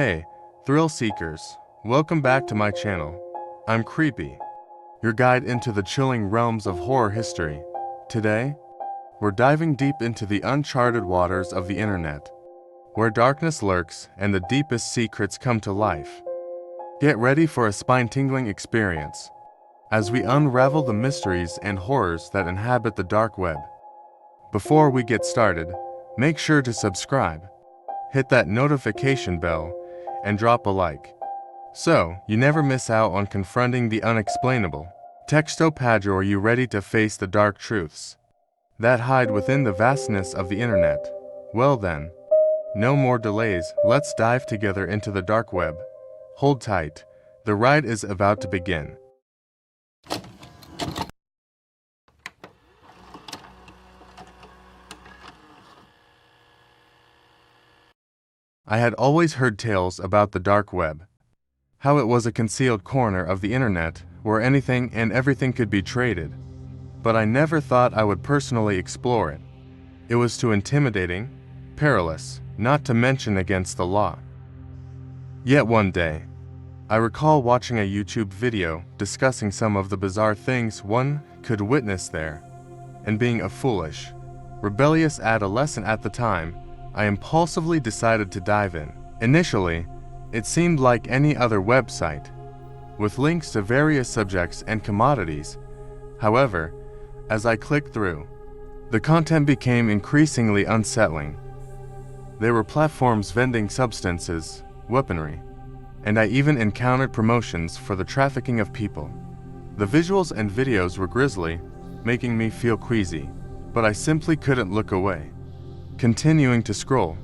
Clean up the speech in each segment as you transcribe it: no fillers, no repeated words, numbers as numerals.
Hey, thrill seekers, welcome back to my channel. I'm Creepy, your guide into the chilling realms of horror history. Today, we're diving deep into the uncharted waters of the internet, where darkness lurks and the deepest secrets come to life. Get ready for a spine-tingling experience as we unravel the mysteries and horrors that inhabit the dark web. Before we get started, make sure to subscribe, hit that notification bell, and drop a like, so you never miss out on confronting the unexplainable. Texto Padre, are you ready to face the dark truths that hide within the vastness of the internet? Well then, no more delays, let's dive together into the dark web. Hold tight, the ride is about to begin. I had always heard tales about the dark web, how it was a concealed corner of the internet where anything and everything could be traded, but I never thought I would personally explore it. It was too intimidating, perilous, not to mention against the law. Yet one day, I recall watching a YouTube video discussing some of the bizarre things one could witness there, and being a foolish, rebellious adolescent at the time, I impulsively decided to dive in. Initially, it seemed like any other website, with links to various subjects and commodities. However, as I clicked through, the content became increasingly unsettling. There were platforms vending substances, weaponry, and I even encountered promotions for the trafficking of people. The visuals and videos were grisly, making me feel queasy, but I simply couldn't look away. Continuing to scroll,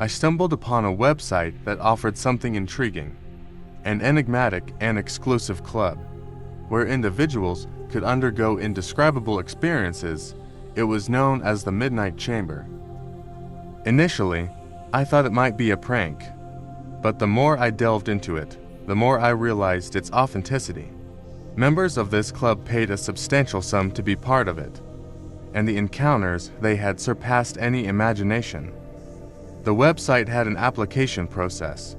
I stumbled upon a website that offered something intriguing, an enigmatic and exclusive club, where individuals could undergo indescribable experiences. It was known as the Midnight Chamber. Initially, I thought it might be a prank, but the more I delved into it, the more I realized its authenticity. Members of this club paid a substantial sum to be part of it, and the encounters they had surpassed any imagination. The website had an application process,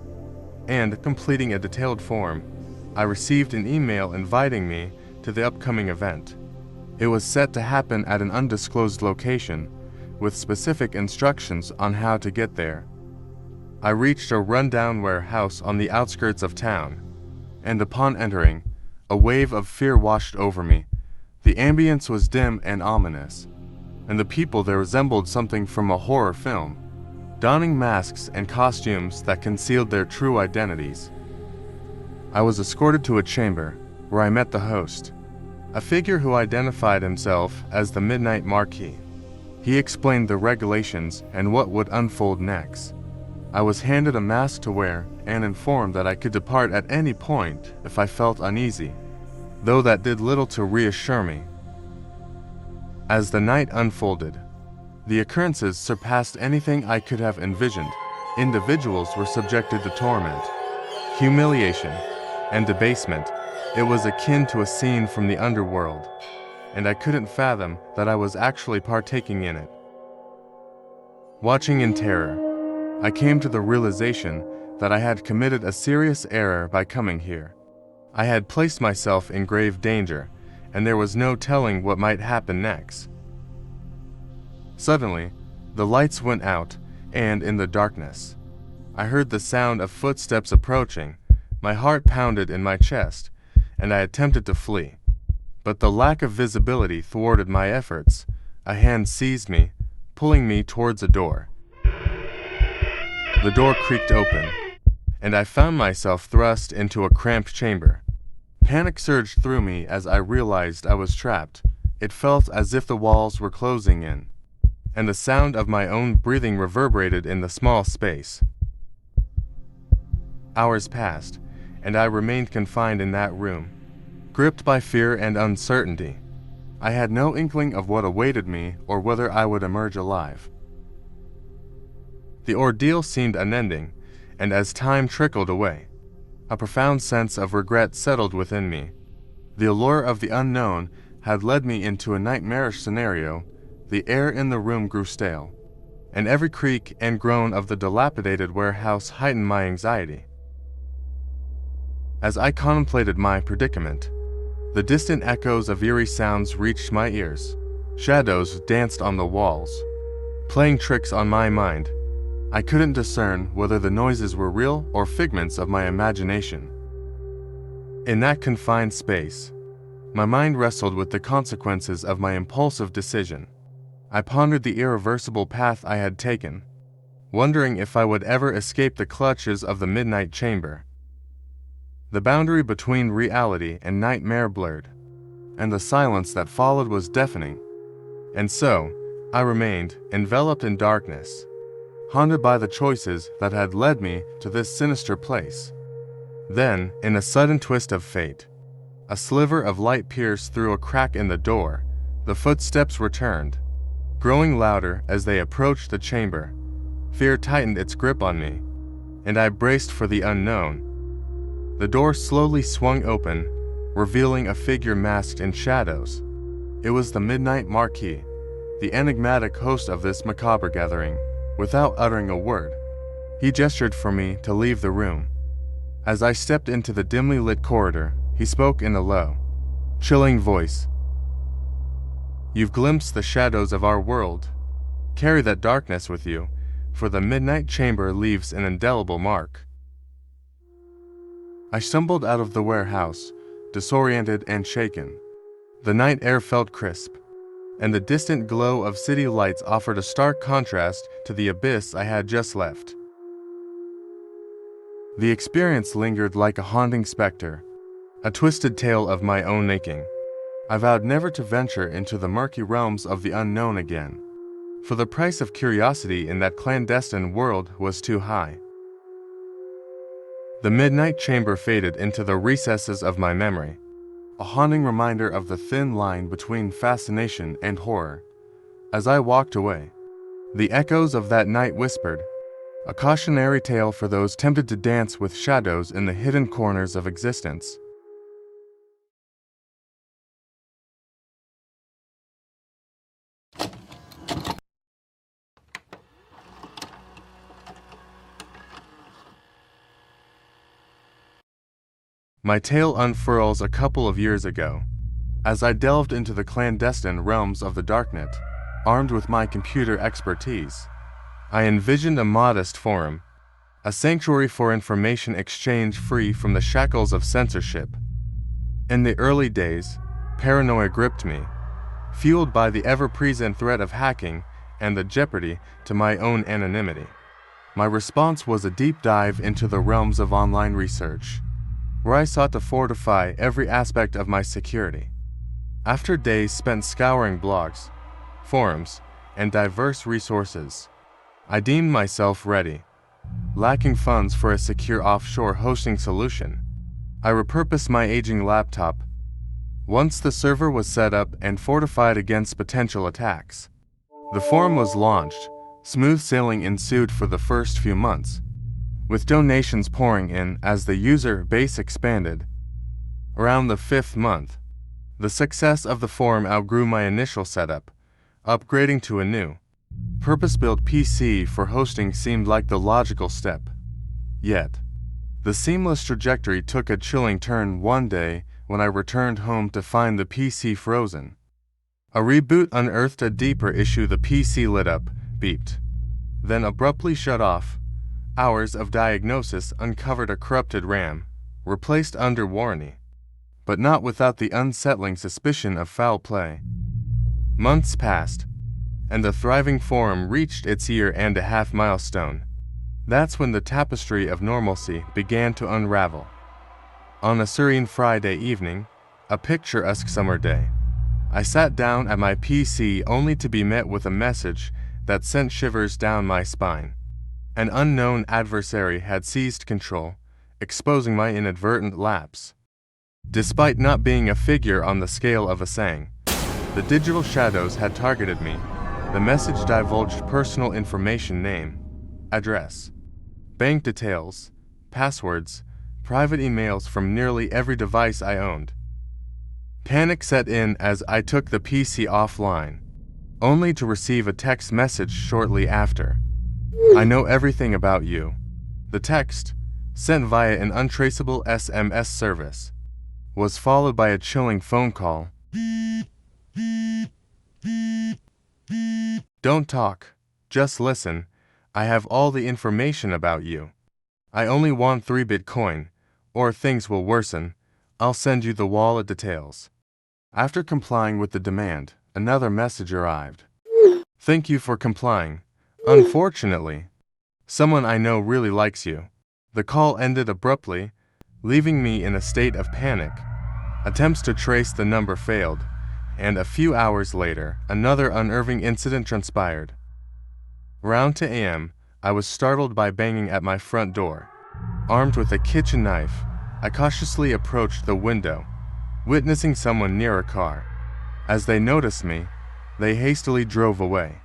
and completing a detailed form, I received an email inviting me to the upcoming event. It was set to happen at an undisclosed location, with specific instructions on how to get there. I reached a rundown warehouse on the outskirts of town, and upon entering, a wave of fear washed over me. The ambience was dim and ominous, and the people there resembled something from a horror film, donning masks and costumes that concealed their true identities. I was escorted to a chamber where I met the host, a figure who identified himself as the Midnight Marquis. He explained the regulations and what would unfold next. I was handed a mask to wear and informed that I could depart at any point if I felt uneasy, though that did little to reassure me. As the night unfolded, the occurrences surpassed anything I could have envisioned. Individuals were subjected to torment, humiliation, and debasement. It was akin to a scene from the underworld, and I couldn't fathom that I was actually partaking in it. Watching in terror, I came to the realization that I had committed a serious error by coming here. I had placed myself in grave danger, and there was no telling what might happen next. Suddenly, the lights went out, and in the darkness, I heard the sound of footsteps approaching. My heart pounded in my chest, and I attempted to flee. But the lack of visibility thwarted my efforts. A hand seized me, pulling me towards a door. The door creaked open, and I found myself thrust into a cramped chamber. Panic surged through me as I realized I was trapped. It felt as if the walls were closing in, and the sound of my own breathing reverberated in the small space. Hours passed, and I remained confined in that room, gripped by fear and uncertainty. I had no inkling of what awaited me or whether I would emerge alive. The ordeal seemed unending, and as time trickled away, a profound sense of regret settled within me. The allure of the unknown had led me into a nightmarish scenario. The air in the room grew stale, and every creak and groan of the dilapidated warehouse heightened my anxiety. As I contemplated my predicament, the distant echoes of eerie sounds reached my ears. Shadows danced on the walls, playing tricks on my mind. I couldn't discern whether the noises were real or figments of my imagination. In that confined space, my mind wrestled with the consequences of my impulsive decision. I pondered the irreversible path I had taken, wondering if I would ever escape the clutches of the midnight chamber. The boundary between reality and nightmare blurred, and the silence that followed was deafening. And so, I remained, enveloped in darkness, haunted by the choices that had led me to this sinister place. Then, in a sudden twist of fate, a sliver of light pierced through a crack in the door. The footsteps returned, growing louder as they approached the chamber. Fear tightened its grip on me, and I braced for the unknown. The door slowly swung open, revealing a figure masked in shadows. It was the Midnight Marquis, the enigmatic host of this macabre gathering. Without uttering a word, he gestured for me to leave the room. As I stepped into the dimly lit corridor, he spoke in a low, chilling voice. "You've glimpsed the shadows of our world. Carry that darkness with you, for the midnight chamber leaves an indelible mark." I stumbled out of the warehouse, disoriented and shaken. The night air felt crisp, and the distant glow of city lights offered a stark contrast to the abyss I had just left. The experience lingered like a haunting specter, a twisted tale of my own making. I vowed never to venture into the murky realms of the unknown again, for the price of curiosity in that clandestine world was too high. The midnight chamber faded into the recesses of my memory, a haunting reminder of the thin line between fascination and horror. As I walked away, the echoes of that night whispered, a cautionary tale for those tempted to dance with shadows in the hidden corners of existence. My tale unfurls a couple of years ago, as I delved into the clandestine realms of the darknet, armed with my computer expertise. I envisioned a modest forum, a sanctuary for information exchange free from the shackles of censorship. In the early days, paranoia gripped me, fueled by the ever-present threat of hacking and the jeopardy to my own anonymity. My response was a deep dive into the realms of online research, where I sought to fortify every aspect of my security. After days spent scouring blogs, forums, and diverse resources, I deemed myself ready. Lacking funds for a secure offshore hosting solution, I repurposed my aging laptop. Once the server was set up and fortified against potential attacks, the forum was launched. Smooth sailing ensued for the first few months, with donations pouring in as the user base expanded. Around the 5th month, the success of the forum outgrew my initial setup. Upgrading to a new, purpose-built PC for hosting seemed like the logical step. Yet, the seamless trajectory took a chilling turn one day when I returned home to find the PC frozen. A reboot unearthed a deeper issue. The PC lit up, beeped, then abruptly shut off. Hours of diagnosis uncovered a corrupted RAM, replaced under warranty, but not without the unsettling suspicion of foul play. Months passed, and the thriving forum reached its year-and-a-half milestone. That's when the tapestry of normalcy began to unravel. On a serene Friday evening, a picturesque summer day, I sat down at my PC only to be met with a message that sent shivers down my spine. An unknown adversary had seized control, exposing my inadvertent lapse. Despite not being a figure on the scale of a sang, the digital shadows had targeted me. The message divulged personal information: name, address, bank details, passwords, private emails from nearly every device I owned. Panic set in as I took the PC offline. only to receive a text message shortly after. I know everything about you. The text, sent via an untraceable SMS service, was followed by a chilling phone call. Don't talk. Just listen. I have all the information about you. I only want 3 Bitcoin, or things will worsen. I'll send you the wallet details. After complying with the demand, another message arrived. Thank you for complying. Unfortunately, someone I know really likes you. The call ended abruptly, leaving me in a state of panic. Attempts to trace the number failed, and a few hours later, another unnerving incident transpired. Around 2 a.m., I was startled by banging at my front door. Armed with a kitchen knife, I cautiously approached the window, witnessing someone near a car. As they noticed me, they hastily drove away.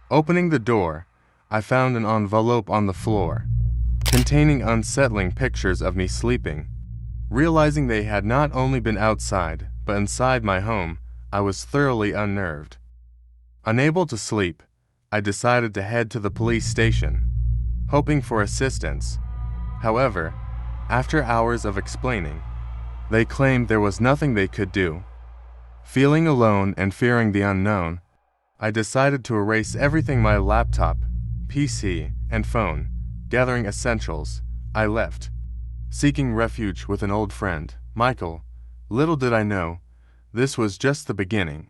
Opening the door, I found an envelope on the floor, containing unsettling pictures of me sleeping. Realizing they had not only been outside, but inside my home, I was thoroughly unnerved. Unable to sleep, I decided to head to the police station, hoping for assistance. However, after hours of explaining, they claimed there was nothing they could do. Feeling alone and fearing the unknown, I decided to erase everything: my laptop, PC, and phone. Gathering essentials, I left, seeking refuge with an old friend, Michael. Little did I know, this was just the beginning.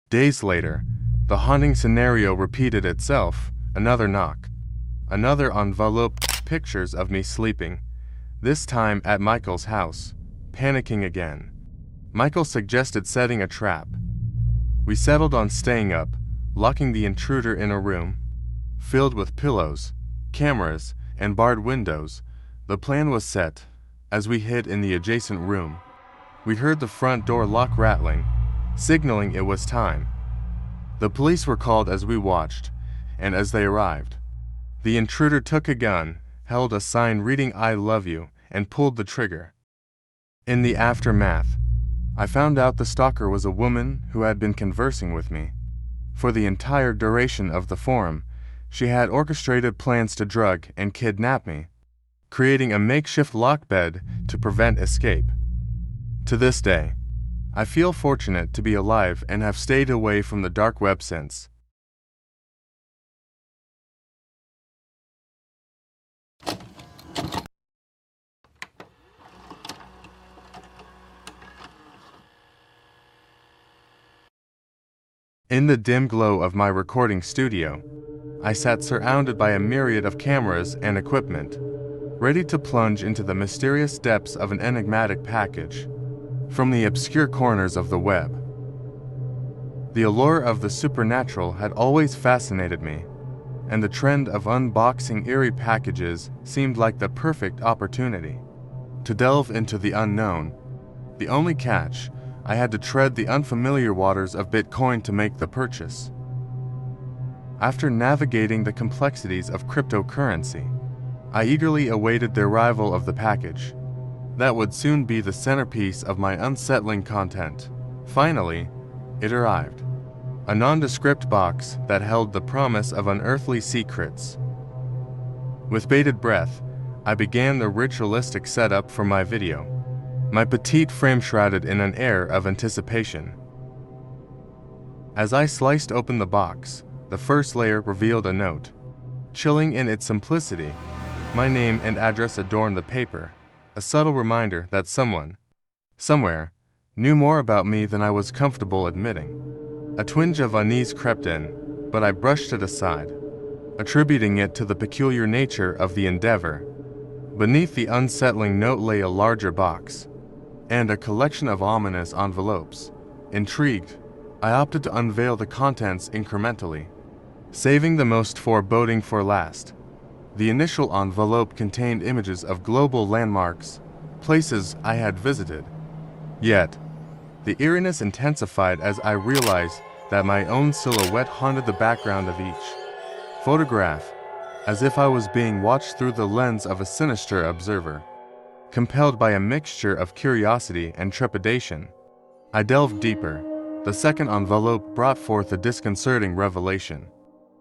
Days later, the haunting scenario repeated itself. Another knock, another envelope, pictures of me sleeping, this time at Michael's house. Panicking again, Michael suggested setting a trap. We settled on staying up, locking the intruder in a room filled with pillows, cameras, and barred windows. The plan was set. As we hid in the adjacent room, we heard the front door lock rattling, signaling it was time. The police were called as we watched, and as they arrived, the intruder took a gun, held a sign reading "I love you," and pulled the trigger. In the aftermath, I found out the stalker was a woman who had been conversing with me. For the entire duration of the forum, she had orchestrated plans to drug and kidnap me, creating a makeshift lock bed to prevent escape. To this day, I feel fortunate to be alive and have stayed away from the dark web since. In the dim glow of my recording studio, I sat surrounded by a myriad of cameras and equipment, ready to plunge into the mysterious depths of an enigmatic package from the obscure corners of the web. The allure of the supernatural had always fascinated me, and the trend of unboxing eerie packages seemed like the perfect opportunity to delve into the unknown. The only catch, I had to tread the unfamiliar waters of Bitcoin to make the purchase. After navigating the complexities of cryptocurrency, I eagerly awaited the arrival of the package that would soon be the centerpiece of my unsettling content. Finally, it arrived. A nondescript box that held the promise of unearthly secrets. With bated breath, I began the ritualistic setup for my video, my petite frame shrouded in an air of anticipation. As I sliced open the box, the first layer revealed a note. Chilling in its simplicity, my name and address adorned the paper, a subtle reminder that someone, somewhere, knew more about me than I was comfortable admitting. A twinge of unease crept in, but I brushed it aside, attributing it to the peculiar nature of the endeavor. Beneath the unsettling note lay a larger box, and a collection of ominous envelopes. Intrigued, I opted to unveil the contents incrementally, saving the most foreboding for last. The initial envelope contained images of global landmarks, places I had visited. Yet, the eeriness intensified as I realized that my own silhouette haunted the background of each photograph, as if I was being watched through the lens of a sinister observer. Compelled by a mixture of curiosity and trepidation, I delved deeper, The second envelope brought forth a disconcerting revelation.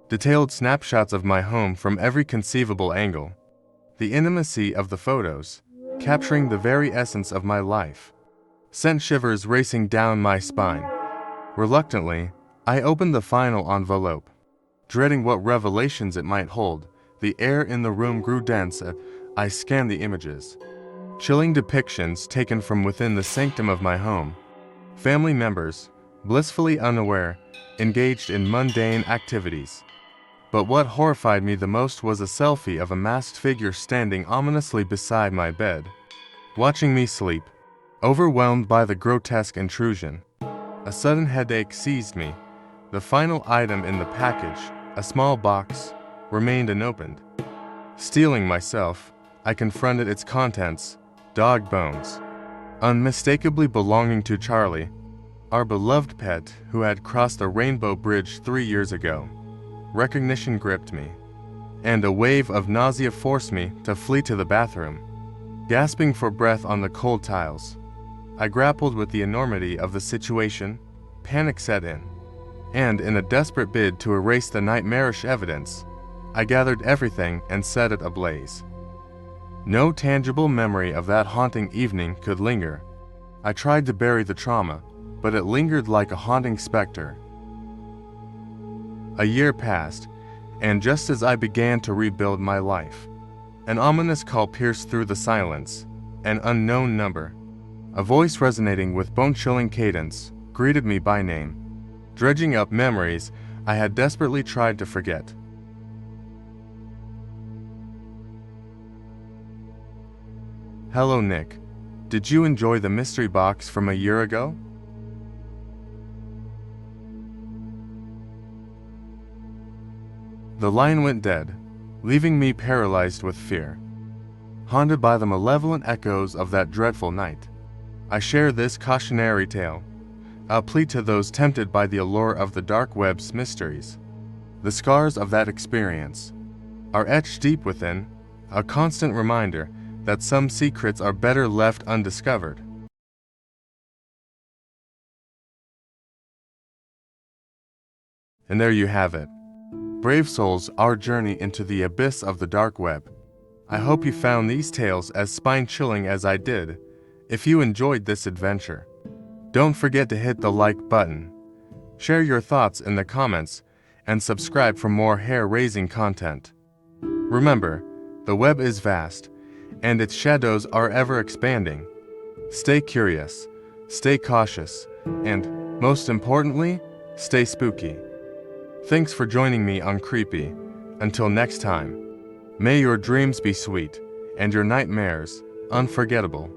Detailed snapshots of my home from every conceivable angle. The intimacy of the photos, capturing the very essence of my life, sent shivers racing down my spine. Reluctantly, I opened the final envelope. Dreading what revelations it might hold, the air in the room grew dense as I scanned the images. Chilling depictions taken from within the sanctum of my home. Family members, blissfully unaware, engaged in mundane activities. But what horrified me the most was a selfie of a masked figure standing ominously beside my bed, watching me sleep. Overwhelmed by the grotesque intrusion, a sudden headache seized me. The final item in the package, a small box, remained unopened. Steeling myself, I confronted its contents, dog bones, unmistakably belonging to Charlie, our beloved pet who had crossed the Rainbow Bridge 3 years ago. Recognition gripped me, and a wave of nausea forced me to flee to the bathroom. Gasping for breath on the cold tiles, I grappled with the enormity of the situation. Panic set in, and in a desperate bid to erase the nightmarish evidence, I gathered everything and set it ablaze. No tangible memory of that haunting evening could linger. I tried to bury the trauma, but it lingered like a haunting specter. A year passed, and just as I began to rebuild my life, an ominous call pierced through the silence. An unknown number, a voice resonating with bone-chilling cadence, greeted me by name, dredging up memories I had desperately tried to forget. Hello, Nick. Did you enjoy the mystery box from a year ago? The line went dead, leaving me paralyzed with fear. Haunted by the malevolent echoes of that dreadful night, I share this cautionary tale, a plea to those tempted by the allure of the dark web's mysteries. The scars of that experience are etched deep within, a constant reminder that some secrets are better left undiscovered. And there you have it. Brave souls, our journey into the abyss of the dark web. I hope you found these tales as spine-chilling as I did. If you enjoyed this adventure, don't forget to hit the like button, share your thoughts in the comments, and subscribe for more hair-raising content. Remember, the web is vast, and its shadows are ever expanding. Stay curious, stay cautious, and, most importantly, stay spooky. Thanks for joining me on Creepy. Until next time, may your dreams be sweet, and your nightmares unforgettable.